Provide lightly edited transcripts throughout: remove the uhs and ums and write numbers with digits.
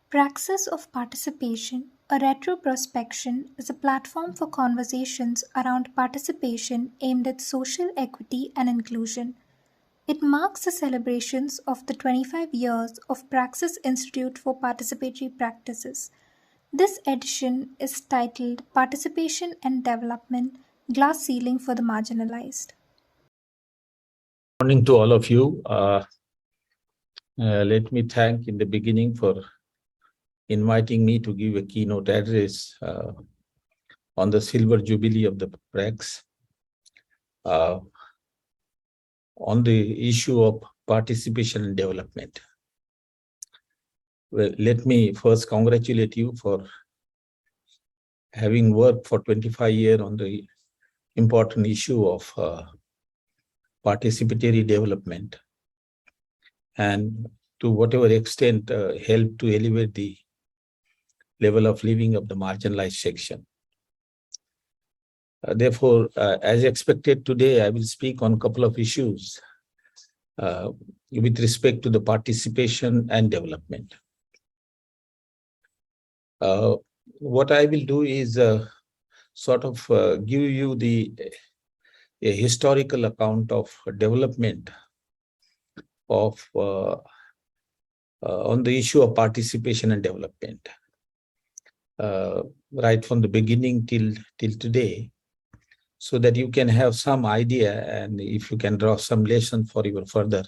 Praxis of Participation, a retro-prospection, is a platform for conversations around participation aimed at social equity and inclusion. It marks the celebrations of the 25 years of Praxis Institute for Participatory Practices. This edition is titled Participation and Development: Glass Ceiling for the Marginalized. Morning to all of you. Let me thank in the beginning for inviting me to give a keynote address on the Silver Jubilee of the Prax on the issue of participation and development. Well, let me first congratulate you for having worked for 25 years on the important issue of participatory development, and to whatever extent help to elevate the level of living of the marginalized section. Therefore, as expected today, I will speak on a couple of issues with respect to the participation and development. What I will do is sort of give you a historical account of development of on the issue of participation and development, right from the beginning till today, so that you can have some idea, and if you can draw some lesson for your further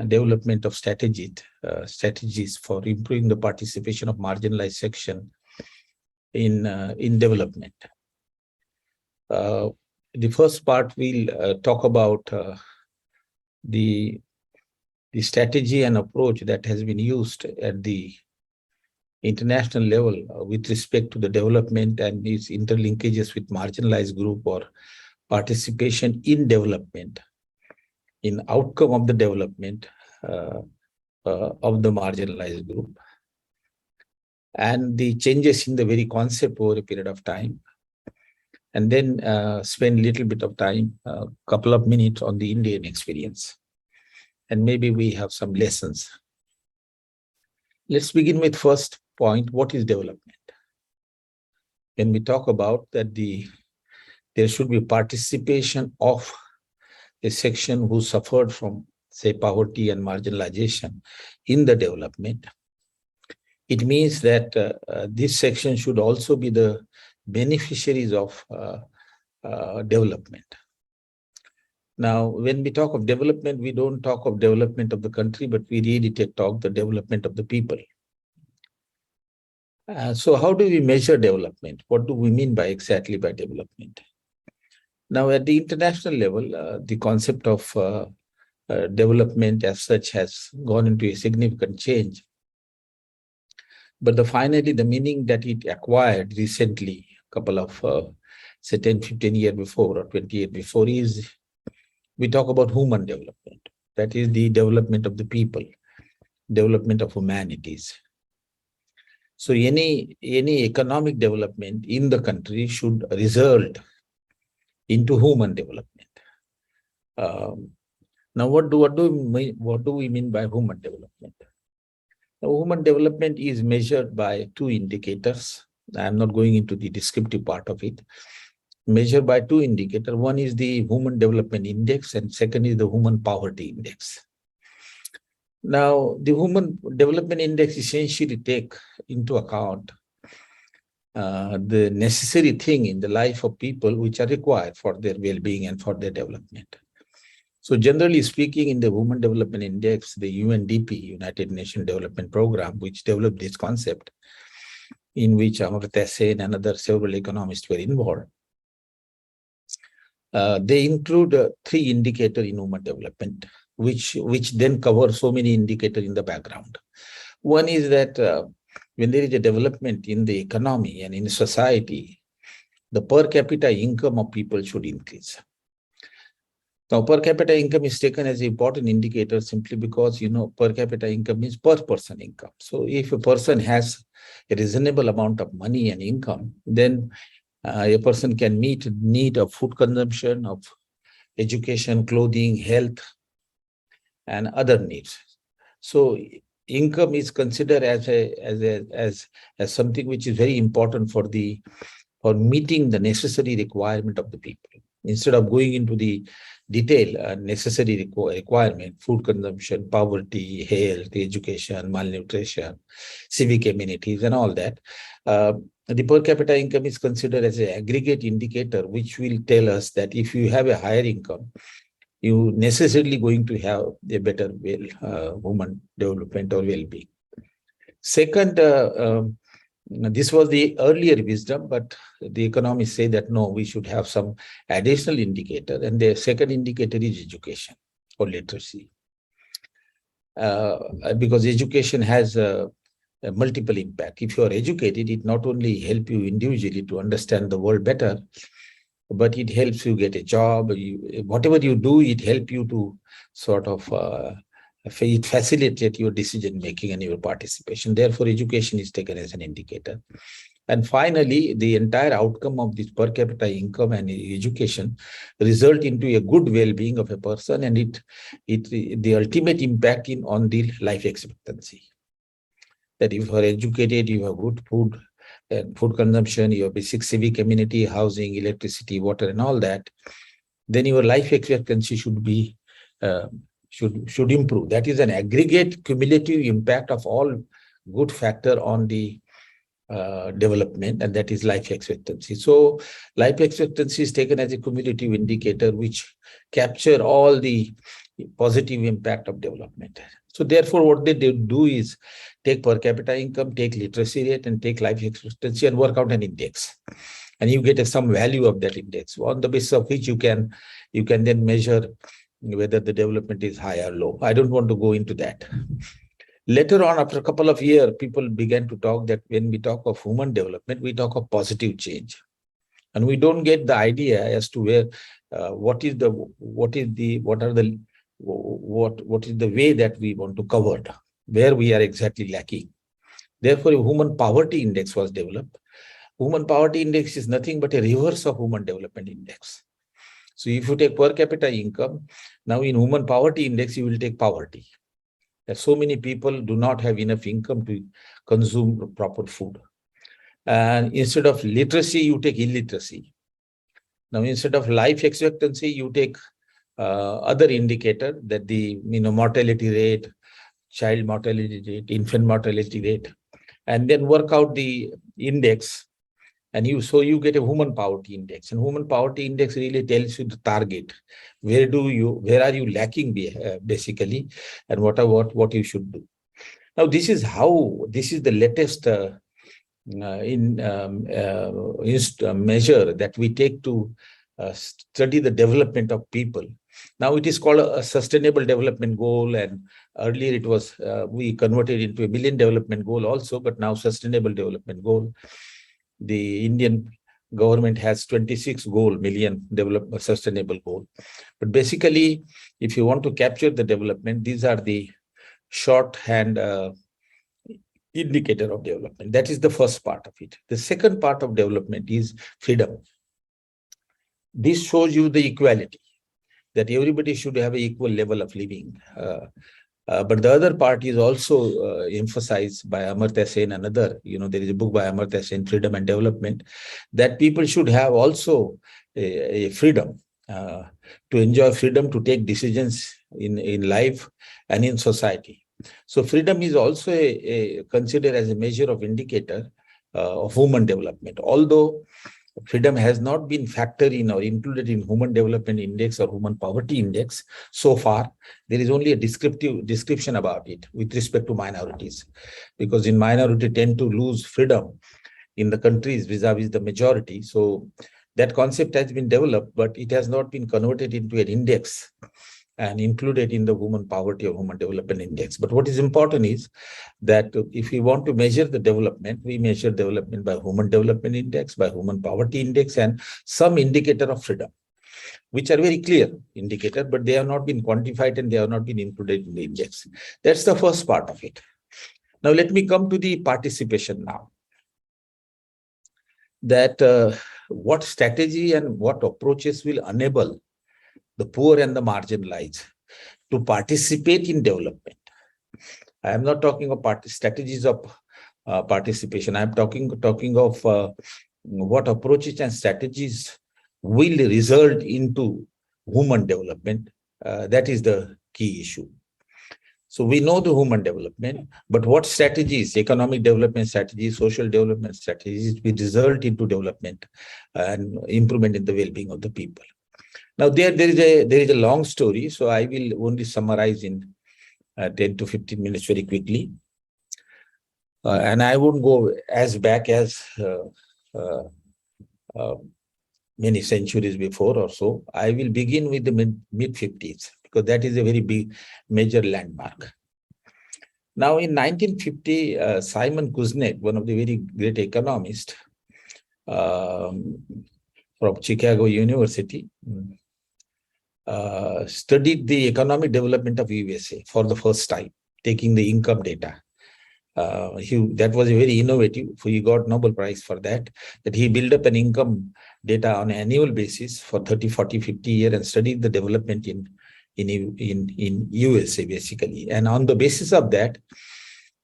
development of strategies for improving the participation of marginalized section in development. The first part we'll talk about the strategy and approach that has been used at the international level with respect to the development and its interlinkages with marginalized group or participation in development, in outcome of the development of the marginalized group, and the changes in the very concept over a period of time, and then spend a little bit of time, a couple of minutes on the Indian experience, and maybe we have some lessons. Let's begin with first point: what is development? When we talk about that there should be participation of a section who suffered from, say, poverty and marginalization in the development, it means that this section should also be the beneficiaries of development. Now, when we talk of development, we don't talk of development of the country, but we really talk the development of the people. So how do we measure development? What do we mean by exactly by development? Now, at the international level, the concept of development as such has gone into a significant change. But finally, the meaning that it acquired recently, a couple of, say, 10, 15 years before or 20 years before, is we talk about human development. That is the development of the people, development of humanities. So any economic development in the country should result into human development. Now, what do we mean by human development? Now, human development is measured by two indicators. I'm not going into the descriptive part of it. Measured by two indicators. One is the Human Development Index, and second is the Human Poverty Index. Now, the Human Development Index essentially take into account the necessary thing in the life of people which are required for their well-being and for their development. So generally speaking, in the Human Development Index, the UNDP, United Nations Development Program, which developed this concept, in which Amartya Sen and other several economists were involved, they include three indicators in human development, which then cover so many indicators in the background. One is that when there is a development in the economy and in society, the per capita income of people should increase. Now, per capita income is taken as an important indicator simply because, per capita income means per person income. So if a person has a reasonable amount of money and income, then a person can meet the need of food consumption, of education, clothing, health, and other needs. So income is considered as something which is very important for meeting the necessary requirement of the people. Instead of going into the detail necessary requirement, food consumption, poverty, health, education, malnutrition, civic amenities, and all that, the per capita income is considered as an aggregate indicator, which will tell us that if you have a higher income, you necessarily going to have a better human development or well-being. Second, this was the earlier wisdom, but the economists say that no, we should have some additional indicator, and the second indicator is education or literacy. Because education has a multiple impact. If you are educated, it not only help you individually to understand the world better, but it helps you get a job. Whatever you do, it helps you to sort of it facilitate your decision making and your participation. Therefore, education is taken as an indicator. And finally, the entire outcome of this per capita income and education result into a good well-being of a person, and the ultimate impact on the life expectancy. That if you are educated, you have good food and food consumption, your basic civic amenity, housing, electricity, water, and all that, then your life expectancy should be should improve. That is an aggregate cumulative impact of all good factor on the development, and that is life expectancy. So life expectancy is taken as a cumulative indicator which capture all the positive impact of development. So therefore, what they do is take per capita income, take literacy rate, and take life expectancy and work out an index. And you get some value of that index, on the basis of which you can then measure whether the development is high or low. I don't want to go into that. Later on, after a couple of years, people began to talk that when we talk of human development, we talk of positive change. And we don't get the idea as to where what is the way that we want to cover, where we are exactly lacking. Therefore, a human poverty index was developed. Human poverty index is nothing but a reverse of human development index. So if you take per capita income, now in human poverty index, you will take poverty. That so many people do not have enough income to consume proper food. And instead of literacy, you take illiteracy. Now, instead of life expectancy, you take other indicator, that the mortality rate, child mortality rate, infant mortality rate, and then work out the index. And you get a human poverty index, and human poverty index really tells you the target. Where are you lacking basically, and what you should do. Now, this is the latest measure that we take to study the development of people. Now it is called a sustainable development goal, and earlier it was we converted into a million development goal also, but now sustainable development goal. The Indian government has 26 million sustainable goal. But basically, if you want to capture the development, these are the shorthand indicator of development. That is the first part of it. The second part of development is freedom. This shows you the equality, that everybody should have an equal level of living. But the other part is also emphasized by Amartya Sen and other, there is a book by Amartya Sen, Freedom and Development, that people should have also a freedom to enjoy freedom to take decisions in life and in society. So freedom is also considered as a measure of indicator of human development. Although freedom has not been factored in or included in human development index or human poverty index so far, there is only a description about it with respect to minorities, because in minority tend to lose freedom in the countries vis-a-vis the majority. So that concept has been developed, but it has not been converted into an index and included in the human poverty or human development index. But what is important is that if we want to measure the development, we measure development by human development index, by human poverty index, and some indicator of freedom, which are very clear indicator, but they have not been quantified and they have not been included in the index. That's the first part of it. Now, let me come to the participation now. That what strategy and what approaches will enable the poor and the marginalized to participate in development. I am not talking of strategies of participation. I am talking of what approaches and strategies will result into human development. That is the key issue. So we know the human development, but what strategies, economic development strategies, social development strategies will result into development and improvement in the well-being of the people. Now there is a long story, so I will only summarize in 10 to 15 minutes very quickly. And I won't go as back as many centuries before or so. I will begin with the mid-50s because that is a very big major landmark. Now in 1950, Simon Kuznets, one of the very great economists from Chicago University, studied the economic development of USA for the first time, taking the income data. That was a very innovative. He got Nobel Prize for that. That he built up an income data on an annual basis for 30, 40, 50 years and studied the development in USA basically. And on the basis of that,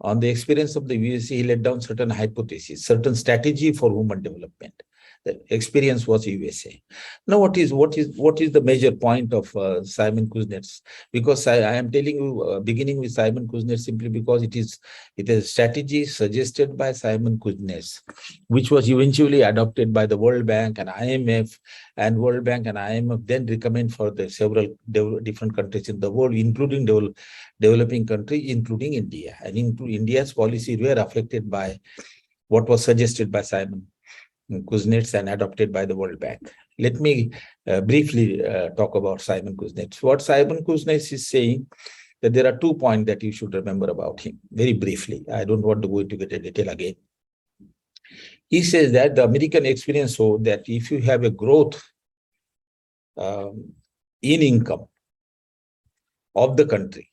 on the experience of the USA, he laid down certain hypotheses, certain strategy for human development. The experience was USA. Now, what is the major point of Simon Kuznets? Because I am telling you, beginning with Simon Kuznets simply because it is a strategy suggested by Simon Kuznets, which was eventually adopted by the World Bank and IMF, and World Bank and IMF then recommend for the several different countries in the world, including developing countries, including India. And India's policy were affected by what was suggested by Simon Kuznets and adopted by the World Bank. Let me briefly talk about Simon Kuznets. What Simon Kuznets is saying, that there are 2 points that you should remember about him, very briefly. I don't want to go into detail again. He says that the American experience showed that if you have a growth in income of the country,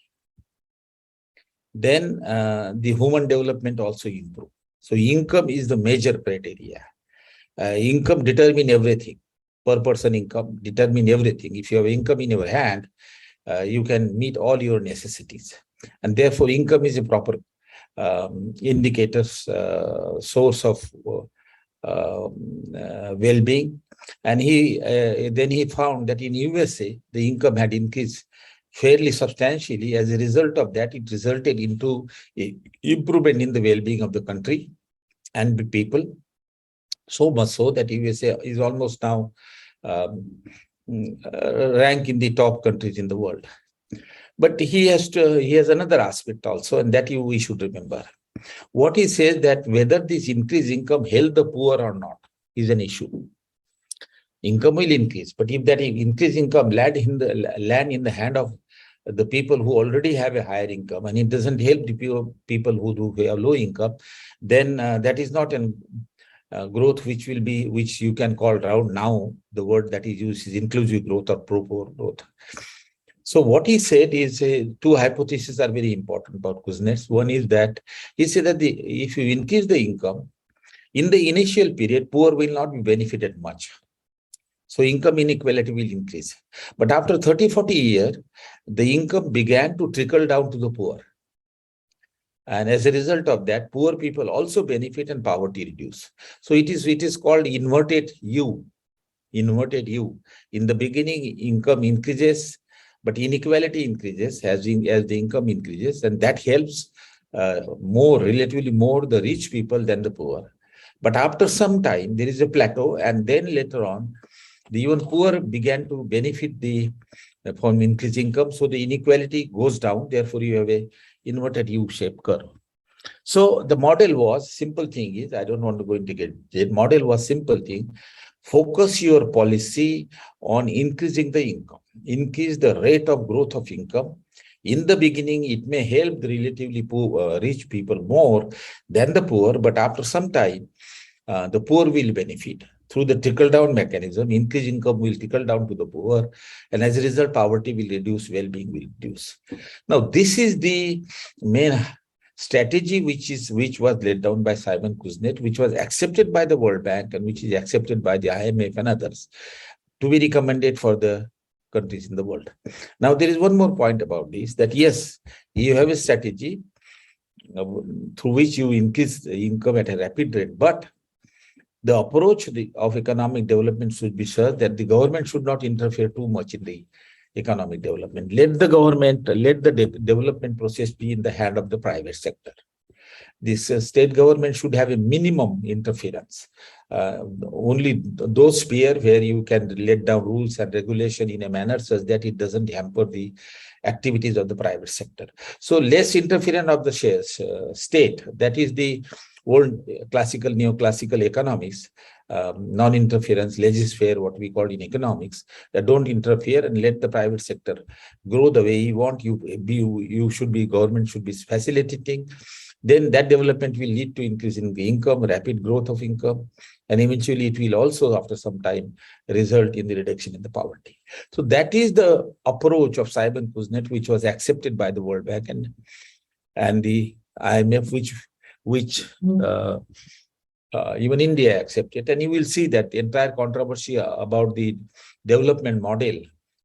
then the human development also improves. So income is the major criteria. Income determine everything. Per person income determine everything. If you have income in your hand, you can meet all your necessities. And therefore, income is a proper indicator's source of well-being. And then he found that in USA, the income had increased fairly substantially. As a result of that, it resulted into improvement in the well-being of the country and the people. So much so that USA is almost now ranked in the top countries in the world. But he has another aspect also, and that we should remember. What he says that whether this increased income help the poor or not is an issue. Income will increase, but if that increased income land in the hand of the people who already have a higher income, and it doesn't help the people who have low income, then that is not an growth which you can call around now. The word that is used is inclusive growth or pro-poor growth. So what he said is 2 hypotheses are very important about Kuznets. One is that he said that if you increase the income, in the initial period, poor will not be benefited much. So income inequality will increase. But after 30, 40 years, the income began to trickle down to the poor. And as a result of that, poor people also benefit and poverty reduce. So it is called inverted U. Inverted U. In the beginning, income increases, but inequality increases as the income increases, and that helps relatively more the rich people than the poor. But after some time, there is a plateau, and then later on, the even poor began to benefit from increased income. So the inequality goes down. Therefore, you have a inverted U-shaped curve. So the model was, simple thing is, I don't want to go into it. The model was simple thing. Focus your policy on increasing the income. Increase the rate of growth of income. In the beginning, it may help the relatively poor, rich people more than the poor, but after some time, the poor will benefit. Through the trickle-down mechanism, increased income will trickle down to the poor, and as a result, poverty will reduce, well-being will reduce. Now, this is the main strategy which was laid down by Simon Kuznets, which was accepted by the World Bank and which is accepted by the IMF and others to be recommended for the countries in the world. Now, there is one more point about this, that yes, you have a strategy, through which you increase the income at a rapid rate. But the approach of economic development should be such that the government should not interfere too much in the economic development. Let the development process be in the hand of the private sector. This state government should have a minimum interference. Only those sphere where you can let down rules and regulation in a manner such that it doesn't hamper the activities of the private sector. So less interference of the state, that is the old classical, neoclassical economics, non-interference, laissez-faire, what we call in economics, that don't interfere and let the private sector grow the way you want. Government should be facilitating. Then that development will lead to increase in the income, rapid growth of income, and eventually it will also, after some time, result in the reduction in the poverty. So that is the approach of Simon Kuznets, which was accepted by the World Bank and the IMF, which even India accepted. And you will see that the entire controversy about the development model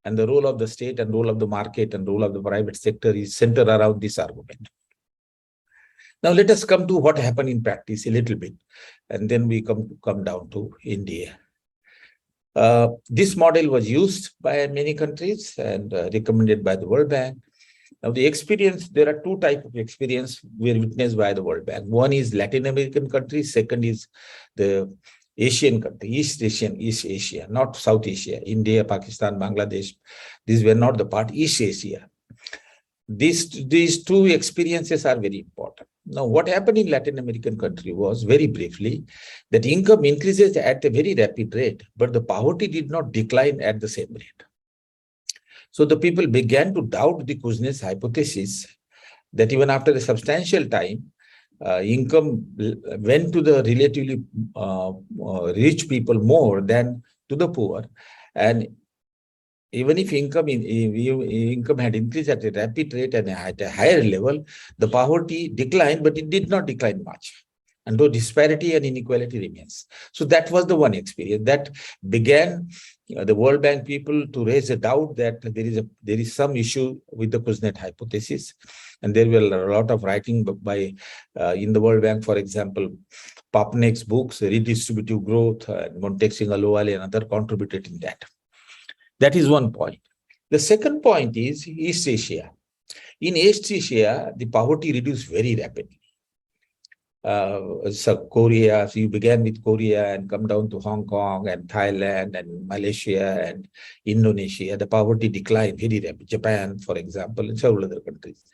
and the role of the state and role of the market and role of the private sector is centered around this argument. Now let us come to what happened in practice a little bit, and then we come down to India. This model was used by many countries and recommended by the World Bank. Now the experience, there are two types of experience were witnessed by the World Bank. One is Latin American countries, second is the Asian country, East Asia, not South Asia, India, Pakistan, Bangladesh. These were not the part, East Asia. These two experiences are very important. Now, what happened in Latin American country was, very briefly, that income increases at a very rapid rate, but the poverty did not decline at the same rate. So the people began to doubt the Kuznets hypothesis that even after a substantial time, income went to the relatively rich people more than to the poor. And even if income had increased at a rapid rate and at a higher level, the poverty declined, but it did not decline much. And though disparity and inequality remains. So that was the one experience that began the World Bank people to raise a doubt that there is some issue with the Kuznets hypothesis. And there were a lot of writing by in the World Bank, for example, Papnek's books, Redistributive Growth, and Montexing Aluwale and other contributed in that. That is one point. The second point is East Asia. In East Asia, the poverty reduced very rapidly. Korea, so you began with Korea and come down to Hong Kong and Thailand and Malaysia and Indonesia. The poverty declined very rapidly. Japan, for example, and several other countries.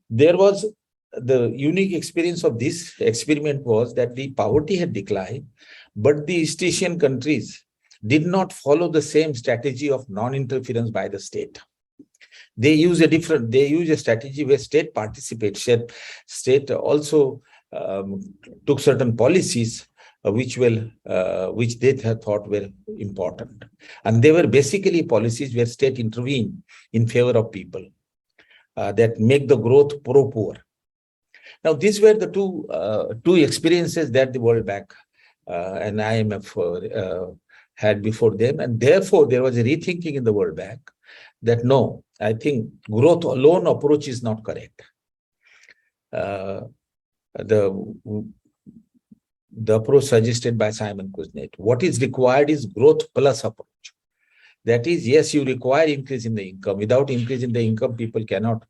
There was the unique experience of this experiment was that the poverty had declined, but the East Asian countries did not follow the same strategy of non-interference by the state. They use a strategy where state participates. State also took certain policies which they thought were important. And they were basically policies where state intervened in favor of people that make the growth pro-poor. Now, these were the two experiences that the World Bank and IMF had before them. And therefore, there was a rethinking in the World Bank that no, I think growth alone approach is not correct. The approach suggested by Simon Kuznets. What is required is growth plus approach. That is, yes, you require increase in the income. Without increase in the income, people cannot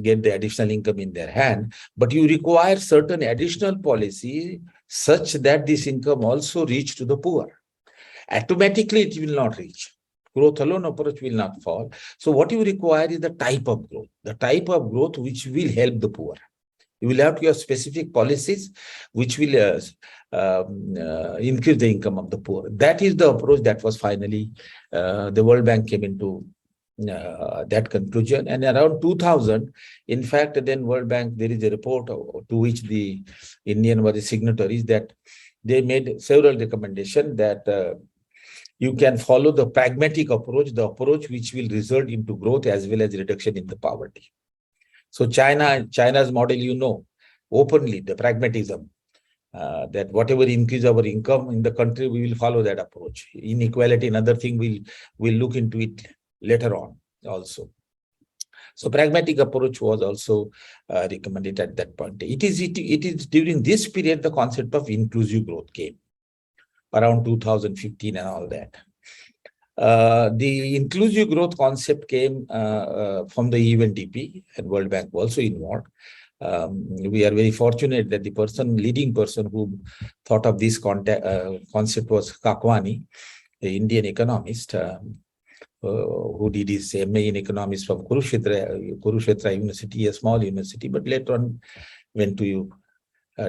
get the additional income in their hand. But you require certain additional policy such that this income also reach to the poor. Automatically, it will not reach. Growth alone approach will not fall. So what you require is the type of growth which will help the poor. You will have to have specific policies which will increase the income of the poor. That is the approach that was finally, the World Bank came into that conclusion. And around 2000, in fact, then World Bank, there is a report to which the Indian was a signatory, that they made several recommendations that you can follow the pragmatic approach, the approach which will result into growth as well as reduction in the poverty. So China's model, openly, the pragmatism, that whatever increase our income in the country, we will follow that approach. Inequality, another thing, we'll look into it later on also. So pragmatic approach was also recommended at that point. It is during this period the concept of inclusive growth came, around 2015 and all that. The inclusive growth concept came from the UNDP, and World Bank also involved. We are very fortunate that the leading person who thought of this concept was Kakwani, the Indian economist, who did his MA in economics from Kurukshetra University, a small university, but later on went to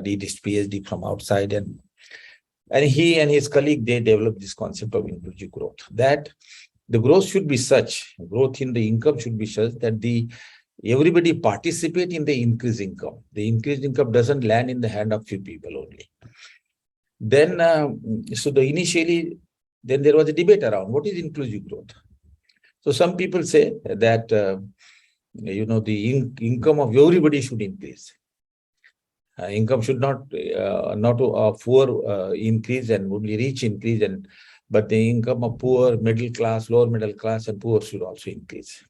did his PhD from outside, and he and his colleague, they developed this concept of inclusive growth, that the growth should be such, growth in the income should be such that everybody participate in the increased income. The increased income doesn't land in the hand of few people only. Then, initially, then there was a debate around what is inclusive growth. So some people say that, the income of everybody should increase. Income should not poor increase and only rich increase, but the income of poor, middle class, lower middle class, and poor should also increase.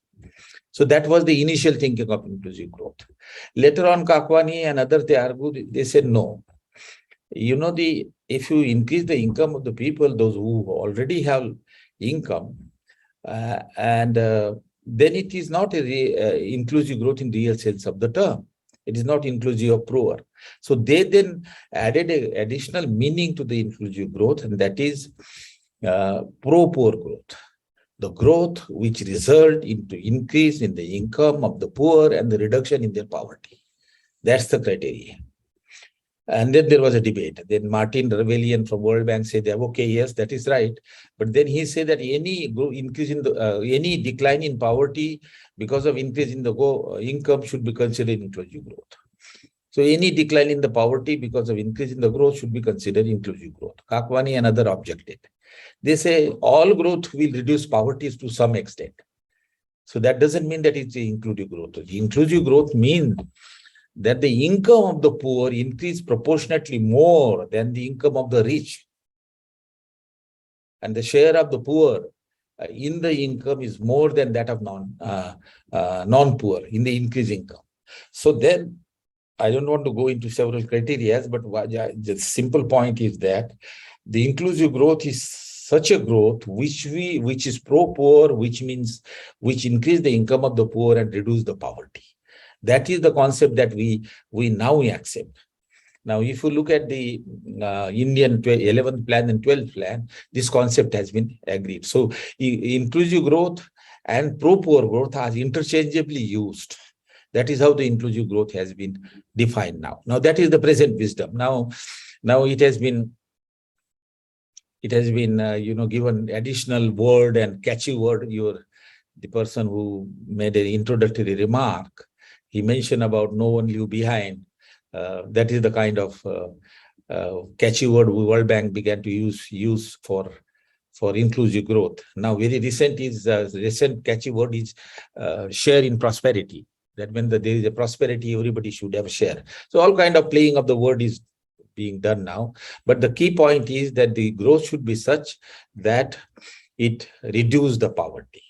So that was the initial thinking of inclusive growth. Later on, Kakwani and others, they argued, they said no. If you increase the income of the people, those who already have income, then it is not inclusive growth in the real sense of the term. It is not inclusive of poor. So they then added an additional meaning to the inclusive growth, and that is pro-poor growth. The growth which result into increase in the income of the poor and the reduction in their poverty. That's the criteria. And then there was a debate. Then Martin Rebellion from World Bank said, okay, yes, that is right. But then he said that any decline in poverty because of increase in the income should be considered inclusive growth. So any decline in the poverty because of increase in the growth should be considered inclusive growth. Kakwani and other objected. They say all growth will reduce poverty to some extent. So that doesn't mean that it's inclusive growth. The inclusive growth means that the income of the poor increase proportionately more than the income of the rich. And the share of the poor in the income is more than that of non-poor in the increased income. So then, I don't want to go into several criteria, but the simple point is that the inclusive growth is such a growth which is pro-poor, which increase the income of the poor and reduce the poverty. That is the concept that we now accept. Now, if you look at the Indian 11th plan and 12th plan, this concept has been agreed. So inclusive growth and pro-poor growth are interchangeably used. That is how the inclusive growth has been defined now. Now, that is the present wisdom. Now it has been given additional word and catchy word. The person who made an introductory remark, he mentioned about no one leave behind. That is the kind of catchy word World Bank began to use for inclusive growth. Now, very recent catchy word is share in prosperity. That when there is a prosperity, everybody should have a share. So all kind of playing of the word is being done now. But the key point is that the growth should be such that it reduces the poverty.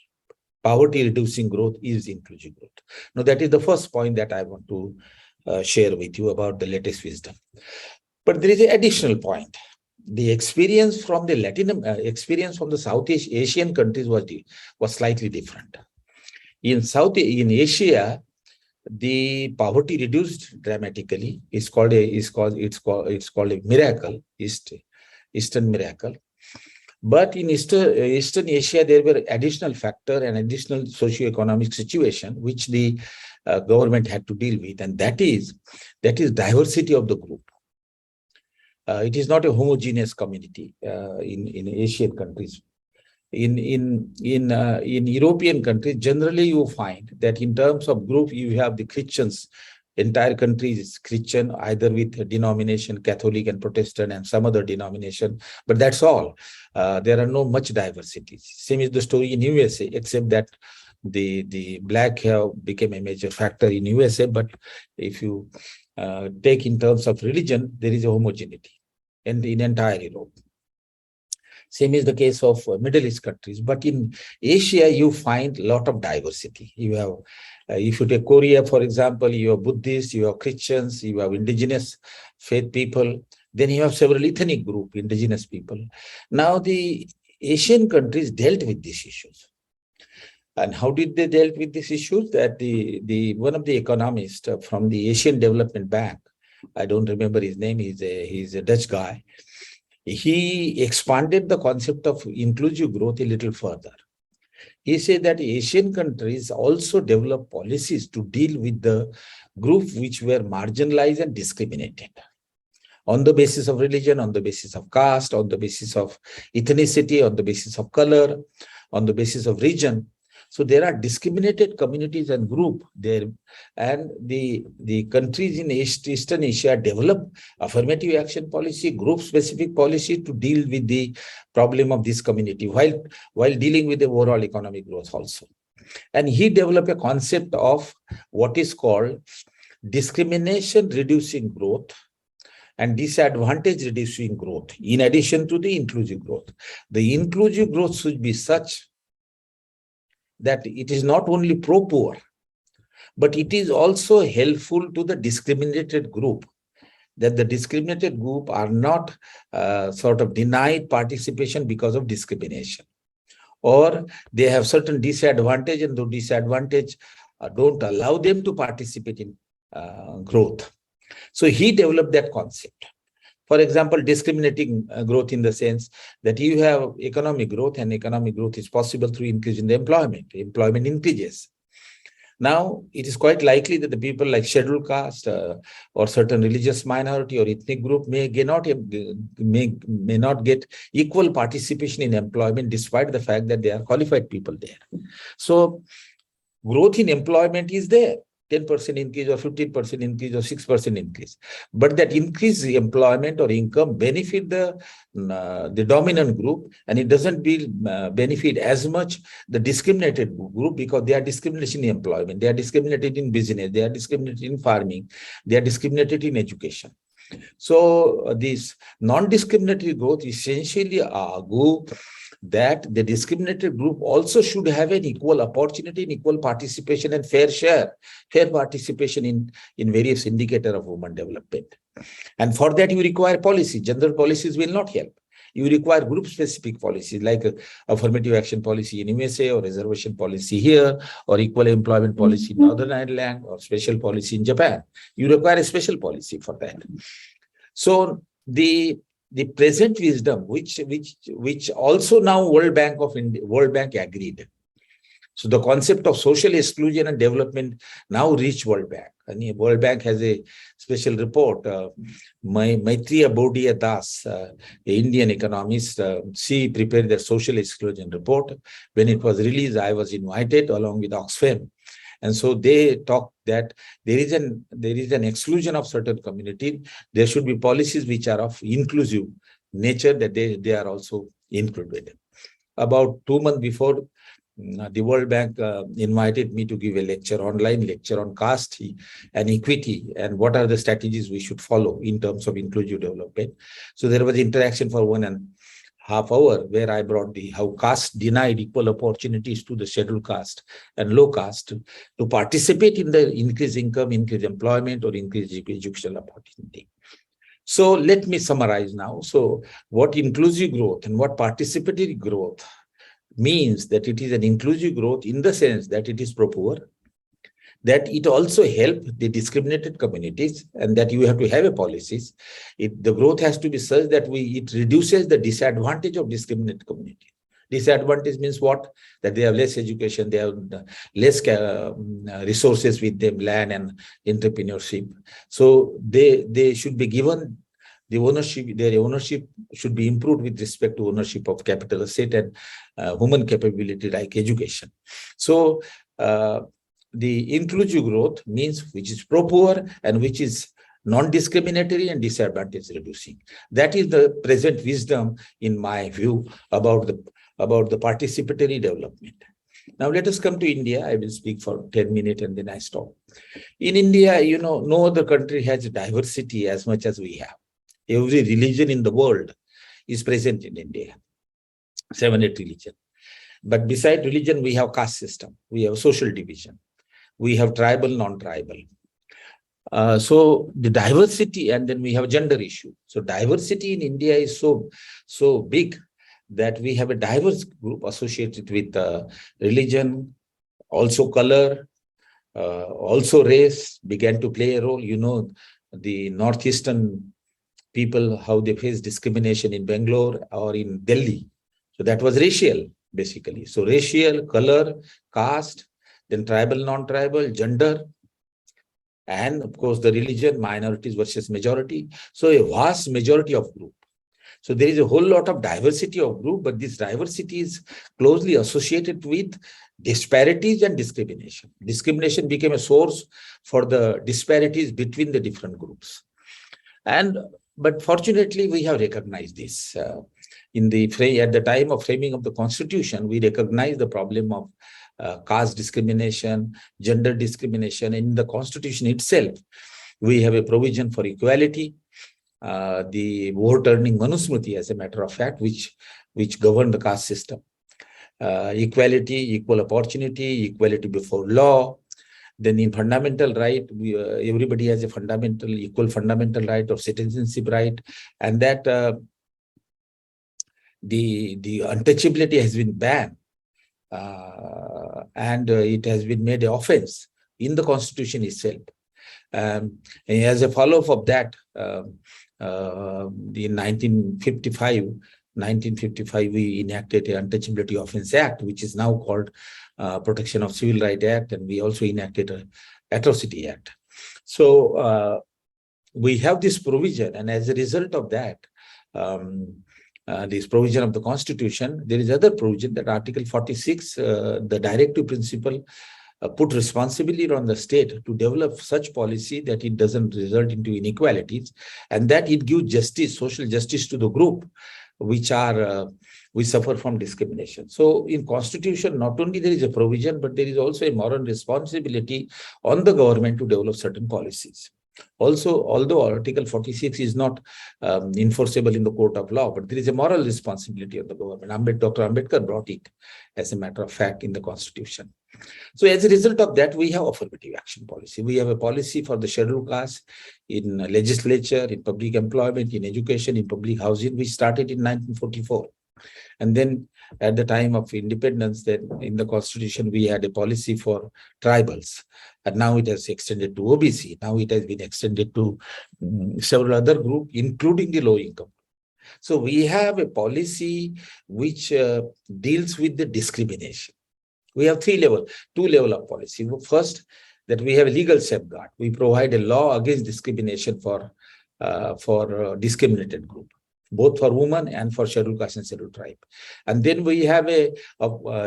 Poverty reducing growth is inclusive growth. Now, that is the first point that I want to share with you about the latest wisdom. But there is an additional point. The experience from the Southeast Asian countries was slightly different. In Asia, the poverty reduced dramatically. It's called a miracle, Eastern miracle. But in Eastern Asia, there were additional factor and additional socio-economic situation which the government had to deal with, and that is diversity of the group. It is not a homogeneous community in Asian countries. In European countries, generally you find that in terms of group, you have the Christians. Entire country is Christian, either with a denomination, Catholic and Protestant and some other denomination, but that's all. There are no much diversity. Same is the story in USA, except that the black hair became a major factor in USA, but if you take in terms of religion, there is a homogeneity in entire Europe. Same is the case of Middle East countries. But in Asia, you find a lot of diversity. You have If you take Korea, for example, you have Buddhists, you have Christians, you have indigenous faith people, then you have several ethnic group, indigenous people. Now the Asian countries dealt with these issues. And how did they dealt with these issues? That the one of the economists from the Asian Development Bank, I don't remember his name, he's a Dutch guy. He expanded the concept of inclusive growth a little further. He said that Asian countries also develop policies to deal with the group which were marginalized and discriminated on the basis of religion, on the basis of caste, on the basis of ethnicity, on the basis of color, on the basis of region. So there are discriminated communities and groups there, and the countries in Eastern Asia develop affirmative action policy, group-specific policy to deal with the problem of this community while dealing with the overall economic growth also. And he developed a concept of what is called discrimination reducing growth and disadvantage reducing growth, in addition to the inclusive growth. The inclusive growth should be such that it is not only pro-poor, but it is also helpful to the discriminated group, that the discriminated group are not sort of denied participation because of discrimination, or they have certain disadvantage, and the disadvantage don't allow them to participate in growth. So he developed that concept. For example, discriminating growth in the sense that you have economic growth, and economic growth is possible through increase in the employment. Employment increases. Now, it is quite likely that the people like scheduled caste or certain religious minority or ethnic group may not get equal participation in employment despite the fact that they are qualified people there. So, growth in employment is there. 10% increase or 15% increase or 6% increase. But that increase in employment or income benefit the dominant group, and it doesn't benefit as much the discriminated group, because they are discriminated in employment, they are discriminated in business, they are discriminated in farming, they are discriminated in education. So this non-discriminatory growth essentially argue that the discriminated group also should have an equal opportunity and equal participation and fair participation in various indicators of human development. And for that, you require policy. General policies will not help. You require group-specific policies like affirmative action policy in USA, or reservation policy here, or equal employment policy in Northern Ireland, or special policy in Japan. You require a special policy for that. So the present wisdom, which also now World Bank agreed. So the concept of social exclusion and development now reached World Bank. And the World Bank has a special report. Maitreya Bodhiya Das, an Indian economist, she prepared the social exclusion report. When it was released, I was invited along with Oxfam. And so they talk that there is an exclusion of certain community. There should be policies which are of inclusive nature, that they are also included. About 2 months before, the World Bank invited me to give a online lecture on caste and equity, and what are the strategies we should follow in terms of inclusive development. So there was interaction for 1.5 hours where I brought how caste denied equal opportunities to the scheduled caste and low caste to participate in the increased income, increased employment, or increased educational opportunity. So let me summarize now. So what inclusive growth and what participatory growth means, that it is an inclusive growth in the sense that it is pro-poor, that it also helps the discriminated communities, and that you have to have a policies. The growth has to be such that it reduces the disadvantage of discriminated community. Disadvantage means what? That they have less education, they have less resources with them, land and entrepreneurship. So they should be given the ownership, their ownership should be improved with respect to ownership of capital asset and human capability like education. So the inclusive growth means which is pro-poor and which is non-discriminatory and disadvantage reducing. That is the present wisdom, in my view, about the participatory development. Now let us come to India. I will speak for 10 minutes and then I stop. In India, no other country has diversity as much as we have. Every religion in the world is present in India, 7, 8 religions. But beside religion, we have caste system, we have social division, we have tribal, non-tribal. So the diversity, and then we have gender issue. So diversity in India is so big that we have a diverse group associated with religion, also color, also race began to play a role. You know, the northeastern people, how they face discrimination in Bangalore or in Delhi. So that was racial, basically. So racial, color, caste, then tribal, non-tribal, gender, and of course the religion, minorities versus majority. So a vast majority of group. So there is a whole lot of diversity of group, but this diversity is closely associated with disparities and discrimination. Discrimination became a source for the disparities between the different groups. But fortunately, we have recognized this. At the time of framing of the Constitution, we recognized the problem of caste discrimination, gender discrimination. In the Constitution itself, we have a provision for equality, the vote-earning Manusmriti, as a matter of fact, which govern the caste system. Equality, equal opportunity, equality before law. Then in fundamental right, everybody has a equal fundamental right of citizenship right, and that the untouchability has been banned, and it has been made an offense in the Constitution itself. As a follow-up of that, in 1955, we enacted the Untouchability Offence Act, which is now called Protection of Civil Rights Act, and we also enacted an Atrocity Act. So we have this provision, and as a result of that, this provision of the Constitution, there is other provision that Article 46, the directive principle, put responsibility on the state to develop such policy that it doesn't result into inequalities, and that it gives justice, social justice to the group which suffer from discrimination. So in Constitution, not only there is a provision, but there is also a moral responsibility on the government to develop certain policies. Also, although Article 46 is not enforceable in the court of law, but there is a moral responsibility of the government. Dr. Ambedkar brought it, as a matter of fact, in the Constitution. So as a result of that, we have affirmative action policy. We have a policy for the scheduled caste in legislature, in public employment, in education, in public housing, which started in 1944. And then at the time of independence, then in the Constitution, we had a policy for tribals. And now it has extended to OBC. Now it has been extended to several other groups, including the low income. So we have a policy which deals with the discrimination. We have two level of policy. First, that we have a legal safeguard. We provide a law against discrimination for discriminated group, both for women and for scheduled caste and scheduled tribe. And then we have a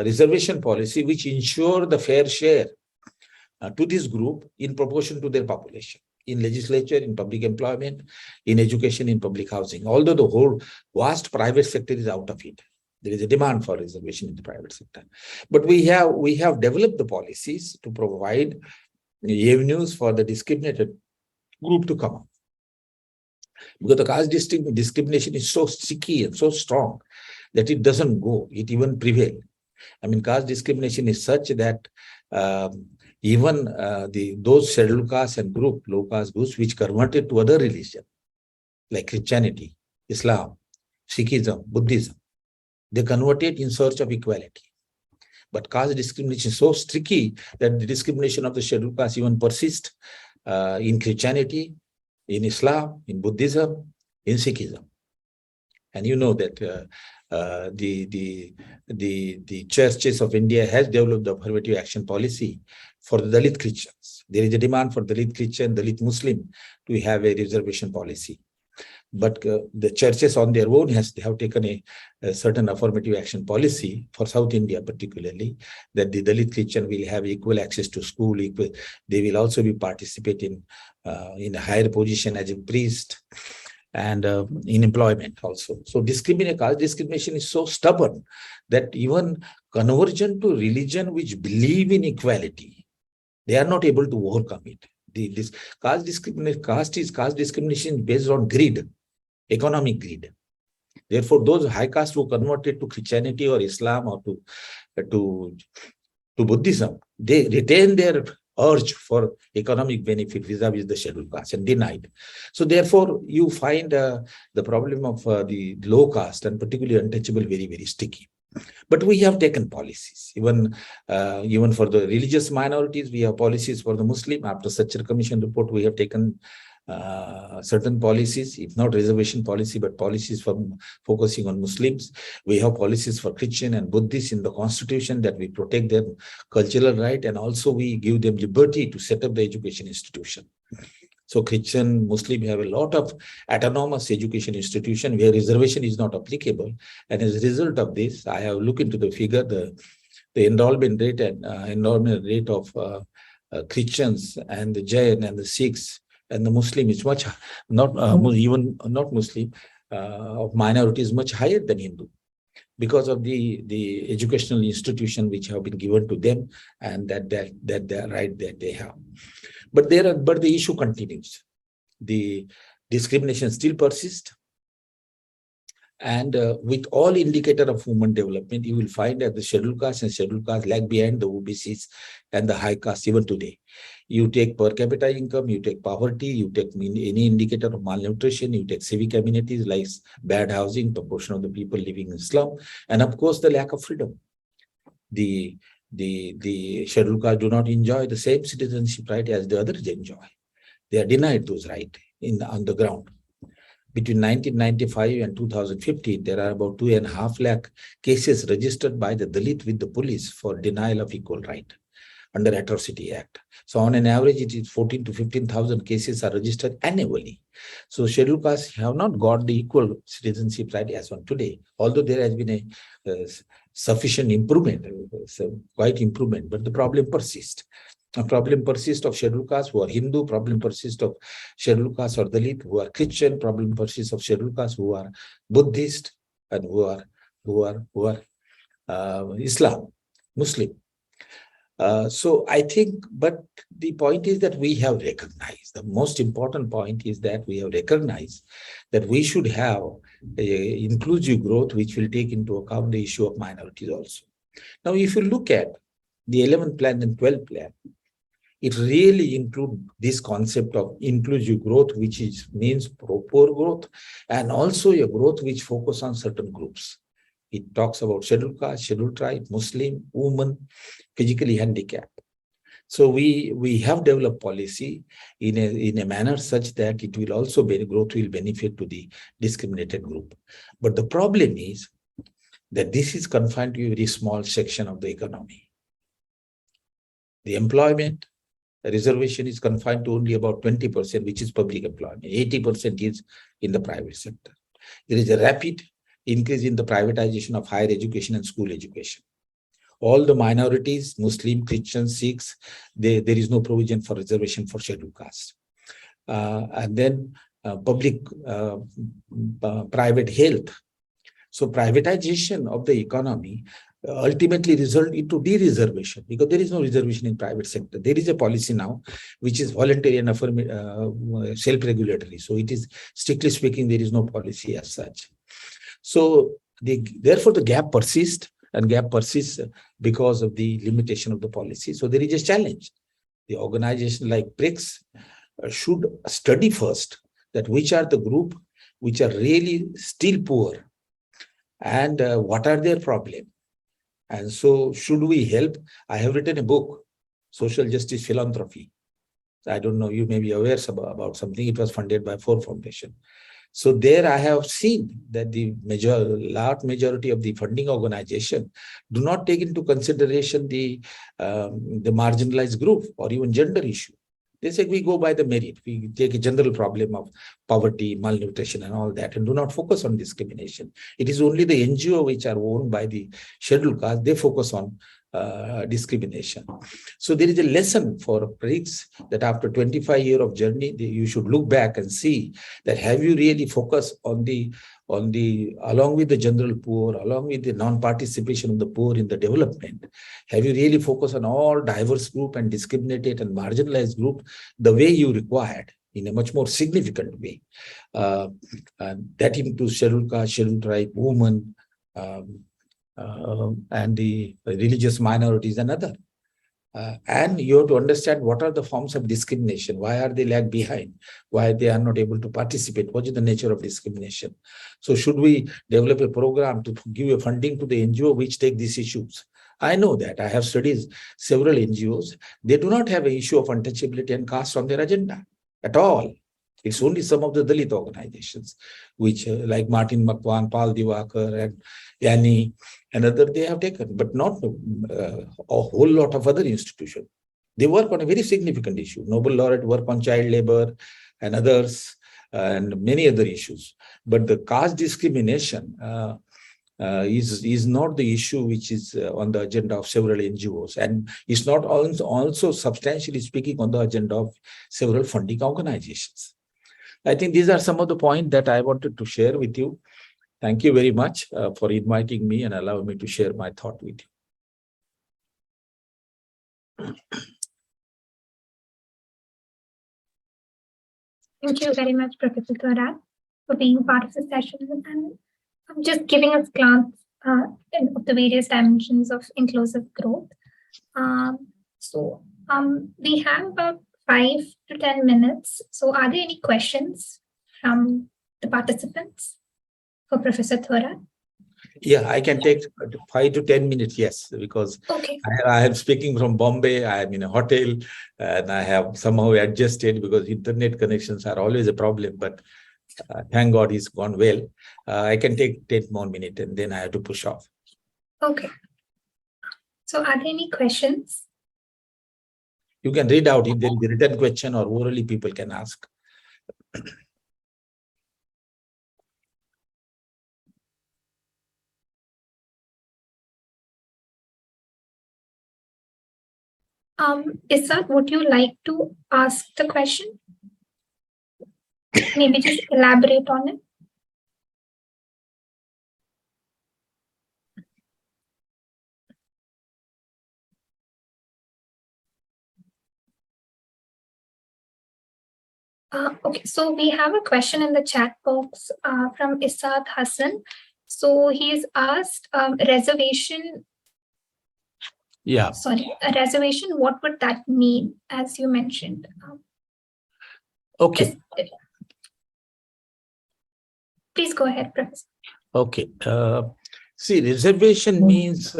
reservation policy which ensure the fair share to this group in proportion to their population, in legislature, in public employment, in education, in public housing. Although the whole vast private sector is out of it, there is a demand for reservation in the private sector. But we have developed the policies to provide avenues for the discriminated group to come up. Because the caste discrimination is so sticky and so strong that it doesn't go, it even prevails. I mean, caste discrimination is such that even those scheduled caste and low caste groups which converted to other religion, like Christianity, Islam, Sikhism, Buddhism, they converted in search of equality. But caste discrimination is so sticky that the discrimination of the scheduled caste even persists in Christianity, in Islam, in Buddhism, in Sikhism. And you know that the churches of India has developed the affirmative action policy for the Dalit Christians. There is a demand for Dalit Christian, Dalit Muslim to have a reservation policy. But the churches on their own have taken a certain affirmative action policy for South India, particularly, that the Dalit Christian will have equal access to school. They will also be participating in a higher position as a priest and in employment also. So caste discrimination is so stubborn that even conversion to religion which believe in equality, they are not able to overcome it. Caste discrimination based on greed, economic greed. Therefore, those high caste who converted to Christianity or Islam or to Buddhism, they retain their urge for economic benefit vis-a-vis the scheduled caste and denied. So therefore, you find the problem of the low caste and particularly untouchable very, very sticky. But we have taken policies, even for the religious minorities. We have policies for the Muslim. After Sachar Commission report, we have taken certain policies, if not reservation policy, but policies for focusing on Muslims. We have policies for Christian and Buddhists in the constitution that we protect their cultural right, and also we give them liberty to set up the education institution. So Christian, Muslim have a lot of autonomous education institution where reservation is not applicable. And as a result of this, I have looked into the figure, the enrollment rate and of Christians and the Jain and the Sikhs and the Muslim is much, not even not Muslim, of minorities much higher than Hindu, because of the educational institution which have been given to them, and that right that they have. But the issue continues. The discrimination still persists. And with all indicator of human development, you will find that the scheduled caste and scheduled caste lag behind the OBCs and the high caste even today. You take per capita income, you take poverty, you take any indicator of malnutrition, you take civic amenities like bad housing, proportion of the people living in slum, and of course the lack of freedom. The scheduled caste do not enjoy the same citizenship right as the others enjoy. They are denied those rights on the ground. Between 1995 and 2015, there are about 2.5 lakh cases registered by the Dalit with the police for denial of equal right under Atrocity Act. So on an average, it is 14 to 15,000 cases are registered annually. So scheduled castes have not got the equal citizenship right as on today, although there has been a sufficient improvement, quite improvement, but the problem persists. A problem persists of scheduled castes who are Hindu, problem persists of scheduled castes or Dalit who are Christian, problem persists of scheduled castes who are Buddhist and who are Islam, Muslim. So I think, but the point is that we have recognized, the most important point is that we have recognized that we should have inclusive growth which will take into account the issue of minorities also. Now, if you look at the 11th plan and 12th plan, it really includes this concept of inclusive growth, which means proper growth, and also a growth which focuses on certain groups. It talks about scheduled caste, scheduled tribe, Muslim, women, physically handicapped. So we have developed policy in a manner such that it will also growth will benefit to the discriminated group. But the problem is that this is confined to a very small section of the economy. The employment reservation is confined to only about 20%, which is public employment. 80% is in the private sector. There is a rapid increase in the privatization of higher education and school education. All the minorities, Muslim, Christian, Sikhs, there is no provision for reservation for scheduled caste. And then public private health. So privatization of the economy ultimately result into de-reservation, because there is no reservation in private sector. There is a policy now which is voluntary and self-regulatory. So it is, strictly speaking, there is no policy as such. So therefore the gap persists, and gap persists because of the limitation of the policy. So there is a challenge. The organization like BRICS should study first that which are the group which are really still poor, and what are their problems. And so should we help? I have written a book, Social Justice Philanthropy. I don't know, you may be aware about something. It was funded by Ford Foundation. So there I have seen that the large majority of the funding organization do not take into consideration the marginalized group or even gender issue. They say we go by the merit. We take a general problem of poverty, malnutrition, and all that, and do not focus on discrimination. It is only the NGO which are owned by the scheduled caste, they focus on discrimination. So there is a lesson for BRICS that after 25 years of journey, you should look back and see that have you really focused on the along with the general poor, along with the non-participation of the poor in the development, have you really focused on all diverse group and discriminated and marginalized group the way you required in a much more significant way? That includes scheduled caste, scheduled tribe, women, and the religious minorities and other. And you have to understand what are the forms of discrimination, why are they lag behind, why they are not able to participate, what is the nature of discrimination. So should we develop a program to give a funding to the NGO which take these issues? I know that. I have studied several NGOs. They do not have an issue of untouchability and caste on their agenda at all. It's only some of the Dalit organizations, which like Martin Makwan, Pal Divakar, and Yani, and other they have taken, but not a whole lot of other institutions. They work on a very significant issue. Nobel laureate work on child labor and others, and many other issues. But the caste discrimination is not the issue which is on the agenda of several NGOs, and it's not also substantially speaking on the agenda of several funding organizations. I think these are some of the points that I wanted to share with you. Thank you very much for inviting me and allowing me to share my thought with you. Thank you very much, Professor Thorat, for being part of the session and just giving us a glance of the various dimensions of inclusive growth. We have about 5 to 10 minutes. So are there any questions from the participants for Professor Thorat? Yeah, I can take 5 to 10 minutes, yes, because okay. I am speaking from Bombay. I am in a hotel and I have somehow adjusted because internet connections are always a problem, but thank God it's gone well. I can take 10 more minutes and then I have to push off. Okay. So are there any questions? You can read out if there is a written question or orally people can ask. Isaac, would you like to ask the question? Maybe just elaborate on it. Okay, so we have a question in the chat box from Isad Hassan. So he's asked reservation. Yeah. Sorry, a reservation, what would that mean, as you mentioned? Okay. Please go ahead, Professor. Okay. See, reservation means,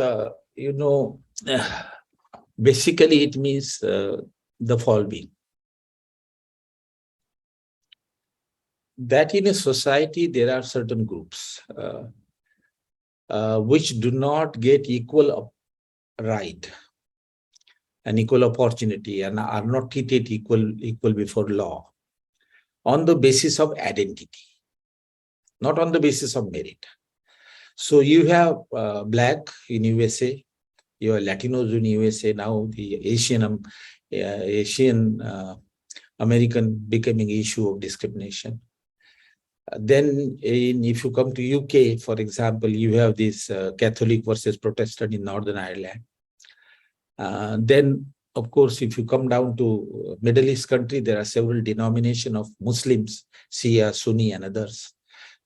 basically it means the following. That in a society, there are certain groups which do not get equal right and equal opportunity and are not treated equal before law on the basis of identity, not on the basis of merit. So you have Black in USA, you have Latinos in USA, now the Asian American becoming issue of discrimination. Then if you come to UK, for example, you have this Catholic versus Protestant in Northern Ireland. Then, of course, if you come down to Middle East country, there are several denominations of Muslims, Shia, Sunni, and others.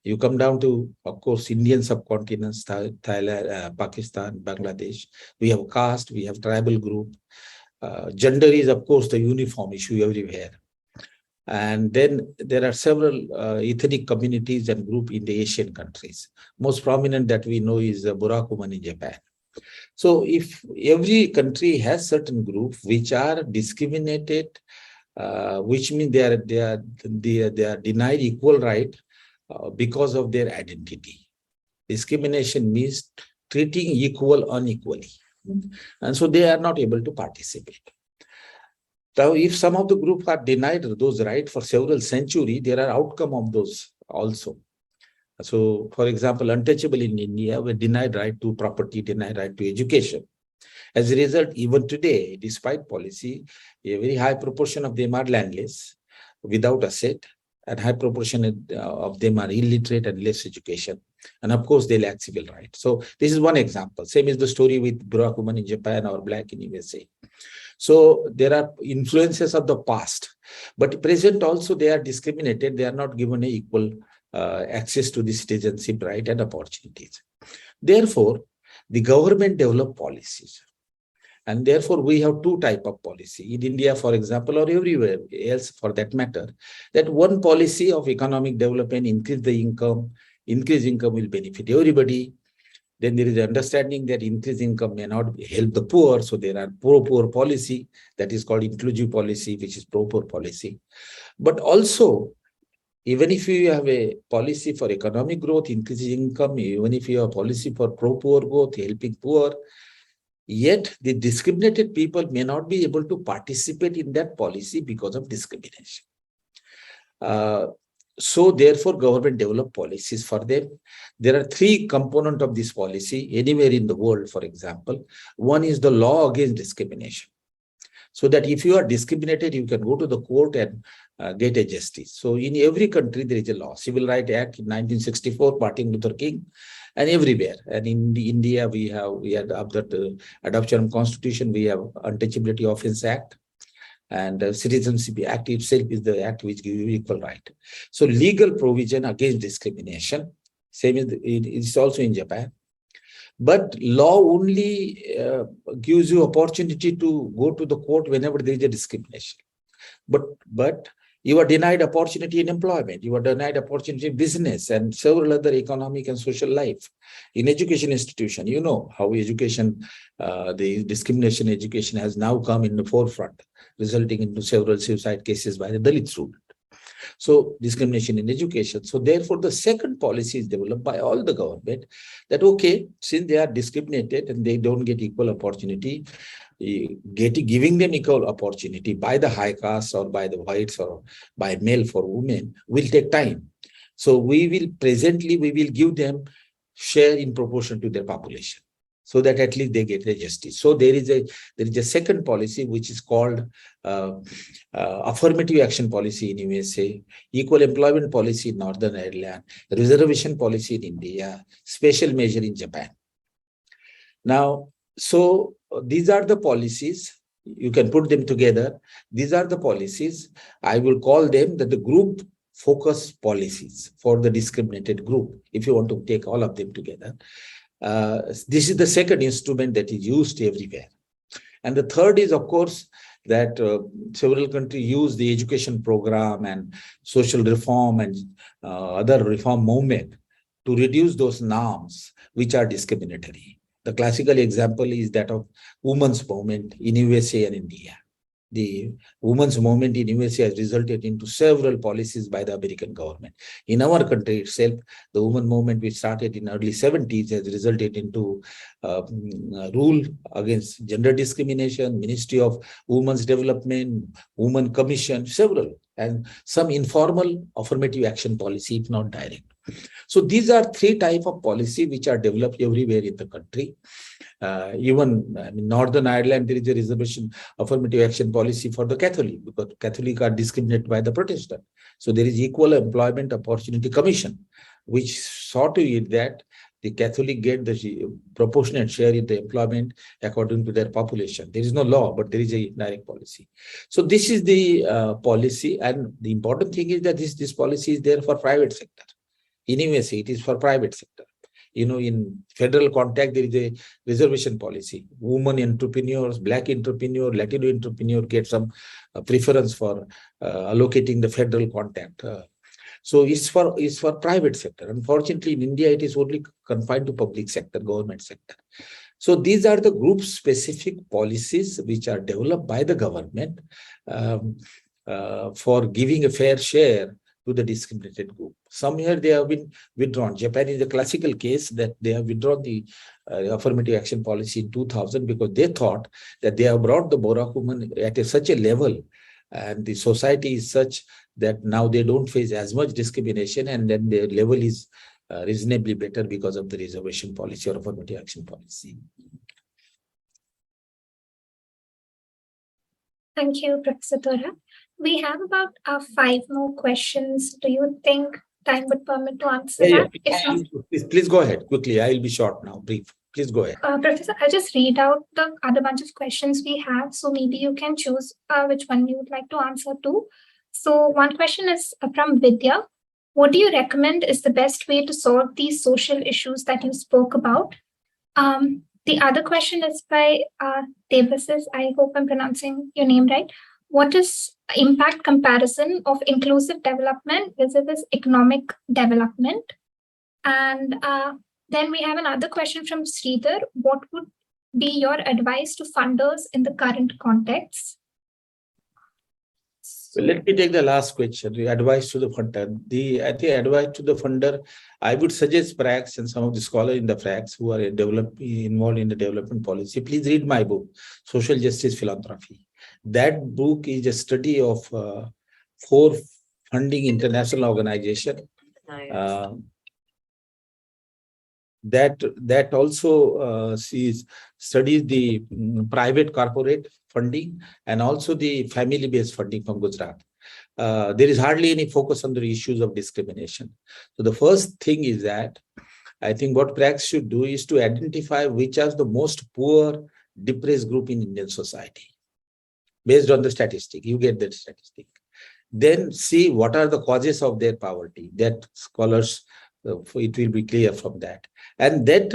You come down to, of course, Indian subcontinents, Thailand, Pakistan, Bangladesh. We have caste, we have tribal group. Gender is, of course, the uniform issue everywhere. And then there are several ethnic communities and groups in the Asian countries. Most prominent that we know is Burakuman in Japan. So if every country has certain groups which are discriminated, which means they are denied equal right because of their identity. Discrimination means treating equal unequally. And so they are not able to participate. Now, if some of the groups are denied those rights for several centuries, there are outcomes of those also. So, for example, untouchable in India were denied right to property, denied right to education. As a result, even today, despite policy, a very high proportion of them are landless, without asset, and high proportion of them are illiterate and less education. And of course, they lack civil rights. So this is one example. Same is the story with Burakuman in Japan or Black in USA. So there are influences of the past, but present also they are discriminated. They are not given a equal access to the citizenship right and opportunities. Therefore, the government develop policies And therefore, we have two types of policy in India, for example, or everywhere else for that matter, that one policy of economic development, increase income will benefit everybody. Then there is an understanding that increased income may not help the poor. So there are pro-poor policy that is called inclusive policy, which is pro-poor policy. But also, even if you have a policy for economic growth, increasing income, even if you have a policy for pro-poor growth, helping poor, yet the discriminated people may not be able to participate in that policy because of discrimination. So therefore, government develop policies for them. There are three components of this policy anywhere in the world, for example. One is the law against discrimination. So that if you are discriminated, you can go to the court and get a justice. So in every country, there is a law. Civil Rights Act in 1964, Martin Luther King, and everywhere. And in India, we had after the adoption of Constitution, we have Untouchability Offence Act. And Citizenship Act itself is the act which gives you equal right. So legal provision against discrimination, same as it's also in Japan. But law only gives you opportunity to go to the court whenever there is a discrimination. But you are denied opportunity in employment, you are denied opportunity in business and several other economic and social life. In education institution, you know how education, the discrimination education has now come in the forefront, resulting into several suicide cases by the Dalit student. So discrimination in education. So therefore, the second policy is developed by all the government that, okay, since they are discriminated and they don't get equal opportunity, giving them equal opportunity by the high caste or by the whites or by male for women will take time. So we will give them share in proportion to their population, so that at least they get a justice. So there is a second policy which is called affirmative action policy in USA, equal employment policy in Northern Ireland, reservation policy in India, special measure in Japan. Now, so these are the policies. You can put them together. These are the policies. I will call them the group focus policies for the discriminated group, if you want to take all of them together. This is the second instrument that is used everywhere. And the third is, of course, that several countries use the education program and social reform and other reform movement to reduce those norms which are discriminatory. The classical example is that of women's movement in USA and India. The women's movement in USA has resulted into several policies by the American government. In our country itself, the women movement, which started in early 70s, has resulted into rule against gender discrimination, Ministry of Women's Development, Women Commission, several, and some informal affirmative action policy, if not direct. So these are three types of policy which are developed everywhere in the country. Even in Northern Ireland, there is a reservation affirmative action policy for the Catholic, because Catholic are discriminated by the Protestant. So there is Equal Employment Opportunity Commission, which saw to it that the Catholic get the proportionate share in the employment according to their population. There is no law, but there is a direct policy. So this is the policy, and the important thing is that this policy is there for private sector. In USA, it is for private sector. You know, in federal context, there is a reservation policy. Women entrepreneurs, Black entrepreneur, Latino entrepreneur get some preference for allocating the federal contact. So it's for private sector. Unfortunately, in India, it is only confined to public sector, government sector. So these are the group-specific policies which are developed by the government for giving a fair share to the discriminated group. Some here they have been withdrawn. Japan is a classical case that they have withdrawn the affirmative action policy in 2000 because they thought that they have brought the Borak women at such a level, and the society is such that now they don't face as much discrimination, and then their level is reasonably better because of the reservation policy or affirmative action policy. Thank you, Professor Tora. We have about 5 more questions. Do you think time would permit to answer that? Please go ahead quickly. I will be short now, brief. Please go ahead. Professor, I'll just read out the other bunch of questions we have. So maybe you can choose which one you would like to answer to. So one question is from Vidya. What do you recommend is the best way to solve these social issues that you spoke about? The other question is by Devasis. I hope I'm pronouncing your name right. What is impact comparison of inclusive development versus economic development? And then we have another question from Sridhar. What would be your advice to funders in the current context? Well, let me take the last question, the advice to the funder. I think advice to the funder, I would suggest Prax and some of the scholars in the Prax who are involved in the development policy, please read my book, Social Justice Philanthropy. That book is a study of 4 funding international organizations. That also studies the private corporate funding and also the family-based funding from Gujarat. There is hardly any focus on the issues of discrimination. So the first thing is that I think what Prax should do is to identify which are the most poor, depressed group in Indian society. Based on the statistic, you get that statistic. Then see what are the causes of their poverty. That scholars, it will be clear from that. And then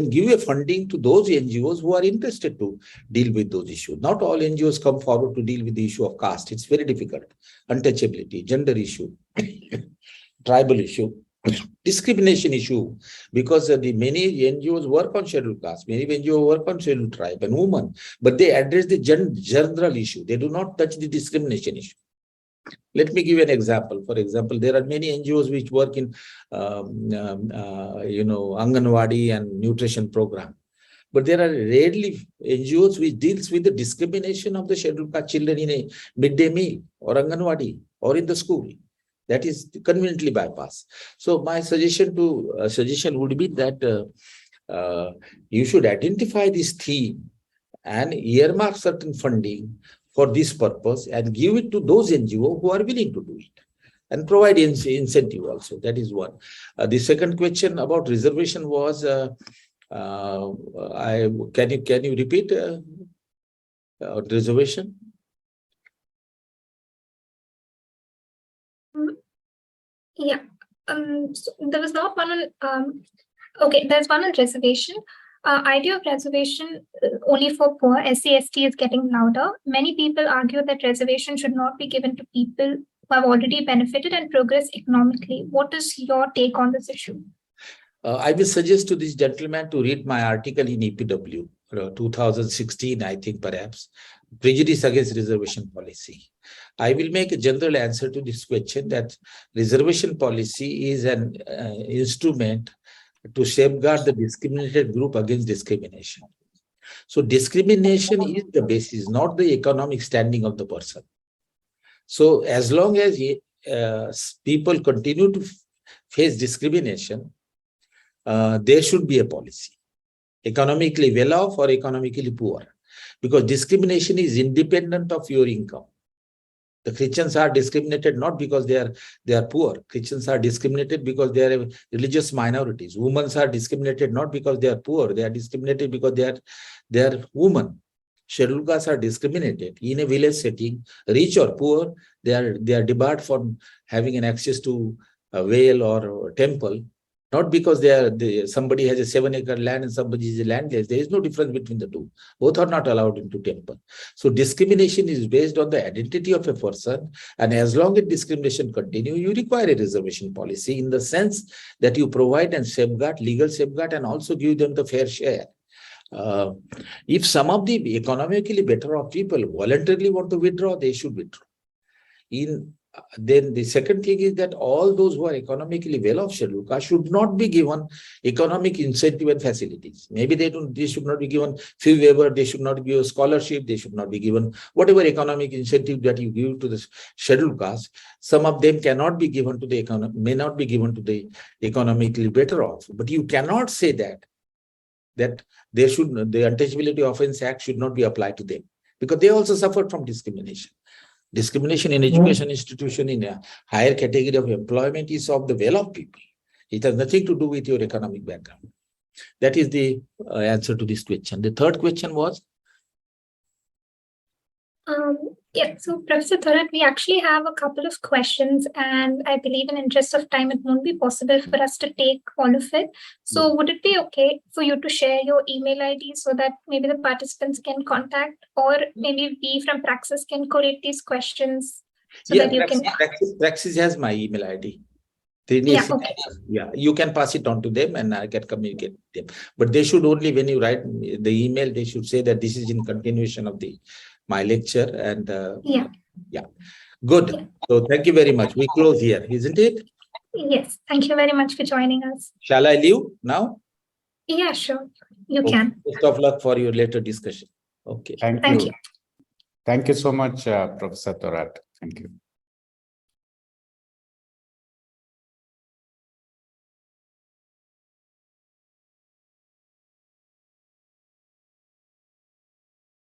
give a funding to those NGOs who are interested to deal with those issues. Not all NGOs come forward to deal with the issue of caste. It's very difficult. Untouchability, gender issue, tribal issue, discrimination issue, because the many NGOs work on scheduled caste, many NGOs work on scheduled tribe and women, but they address the general issue. They do not touch the discrimination issue. Let me give you an example. For example, there are many NGOs which work in, Anganwadi and nutrition program. But there are rarely NGOs which deals with the discrimination of the scheduled caste children in a midday meal or Anganwadi or in the school. That is conveniently bypassed. So my suggestion would be that you should identify this theme and earmark certain funding for this purpose and give it to those NGOs who are willing to do it and provide incentive also. That is one. The second question about reservation was, can you repeat reservation? Yeah, so there was not one on, okay, there's one on reservation. Idea of reservation only for poor, SC/ST is getting louder. Many people argue that reservation should not be given to people who have already benefited and progressed economically. What is your take on this issue? I will suggest to this gentleman to read my article in EPW, 2016, I think perhaps, Prejudice Against Reservation Policy. I will make a general answer to this question that reservation policy is an instrument to safeguard the discriminated group against discrimination. So discrimination is the basis, not the economic standing of the person. So as long as people continue to face discrimination, there should be a policy, economically well-off or economically poor, because discrimination is independent of your income. The Christians are discriminated not because they are poor. Christians are discriminated because they are religious minorities. Women are discriminated not because they are poor. They are discriminated because they are women. Scheduled castes are discriminated in a village setting, rich or poor. They are debarred from having an access to a well or a temple. Not because somebody has a 7-acre land and somebody is landless. There is no difference between the two. Both are not allowed into temple. So discrimination is based on the identity of a person. And as long as discrimination continues, you require a reservation policy in the sense that you provide and safeguard, legal safeguard, and also give them the fair share. If some of the economically better off people voluntarily want to withdraw, they should withdraw. Then the second thing is that all those who are economically well-off scheduled caste should not be given economic incentive and facilities. Maybe they should not be given fee waiver, they should not give a scholarship, they should not be given whatever economic incentive that you give to the scheduled caste. Some of them cannot be given to the may not be given to the economically better off. But you cannot say that the Untouchability Offence Act should not be applied to them, because they also suffered from discrimination. Discrimination in education institution in a higher category of employment is of the well-off people. It has nothing to do with your economic background. That is the answer to this question. The third question was? Yeah, so Professor Thorat, we actually have a couple of questions, and I believe in interest of time, it won't be possible for us to take all of it. So would it be okay for you to share your email ID so that maybe the participants can contact, or maybe we from Praxis can collate these questions so that you can... Praxis has my email ID. Yeah, okay. Yeah, you can pass it on to them and I can communicate with them. But they should only, when you write the email, they should say that this is in continuation of my lecture. And yeah, good. Yeah. So thank you very much. We close here, isn't it? Yes, thank you very much for joining us. Shall I leave now? Yeah, sure. You can. Best of luck for your later discussion. Okay. Thank you. Thank you so much, Professor Thorat. Thank you.